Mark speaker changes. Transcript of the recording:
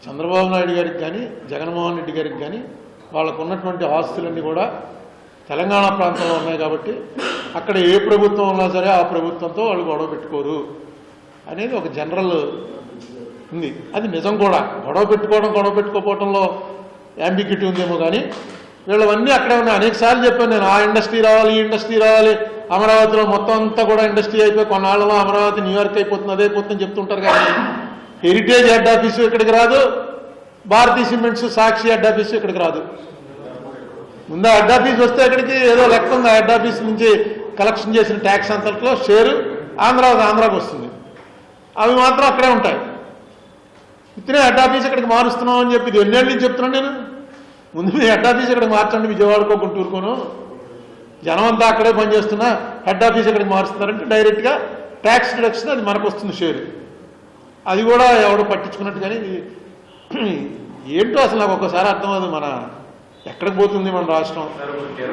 Speaker 1: చంద్రబాబు నాయుడు గారికి కానీ జగన్మోహన్ రెడ్డి గారికి కానీ వాళ్ళకు ఉన్నటువంటి ఆస్తులన్నీ కూడా తెలంగాణ ప్రాంతంలో ఉన్నాయి కాబట్టి అక్కడ ఏ ప్రభుత్వం ఉన్నా సరే ఆ ప్రభుత్వంతో వాళ్ళు గొడవ పెట్టుకోరు అనేది ఒక జనరల్ ఉంది. అది నిజం కూడా. గొడవ పెట్టుకోకపోవడంలో యాంబిగ్యూటీ ఉందేమో కానీ వీళ్ళవన్నీ అక్కడే ఉన్నాయి. అనేక సార్లు చెప్పాను నేను, ఆ ఇండస్ట్రీ రావాలి, ఈ ఇండస్ట్రీ రావాలి, అమరావతిలో మొత్తం అంతా కూడా ఇండస్ట్రీ అయిపోయి కొన్నాళ్ళలో అమరావతి న్యూయార్క్ అయిపోతుంది, అదే అయిపోతుందని చెప్తుంటారు. కానీ హెరిటేజ్ హెడ్ ఆఫీసు ఇక్కడికి రాదు, భారతీయ సిమెంట్స్ సాక్షి హెడ్ ఆఫీసు ఇక్కడికి రాదు. ముందు హెడ్ ఆఫీస్ వస్తే ఇక్కడికి ఏదో లెక్క ఉంది, హెడ్ ఆఫీస్ నుంచి కలెక్షన్ చేసిన ట్యాక్స్ అంతట్లో షేరు ఆంధ్రాకి వస్తుంది. అవి మాత్రం అక్కడే ఉంటాయి. ఇతనే హెడ్ ఆఫీస్ ఇక్కడికి మారుస్తున్నాం అని చెప్పి ఇది ఎన్నేళ్ళ నుంచి చెప్తున్నాను నేను. ముందు మీ హెడ్ ఆఫీస్ ఇక్కడికి మార్చండి, విజయవాడకో గుంటూరుకోను, జనం అంతా అక్కడే పనిచేస్తున్నా హెడ్ ఆఫీస్ ఇక్కడికి మారుస్తున్నారంటే డైరెక్ట్గా ట్యాక్స్ డిడక్షన్ అది మనకు వస్తుంది షేరు. అది కూడా ఎవడో పట్టించుకున్నట్టు. కానీ ఏంటో అసలు నాకు ఒక్కసారి అర్థం అవ్వదు, మన ఎక్కడికి పోతుంది మన రాష్ట్రం.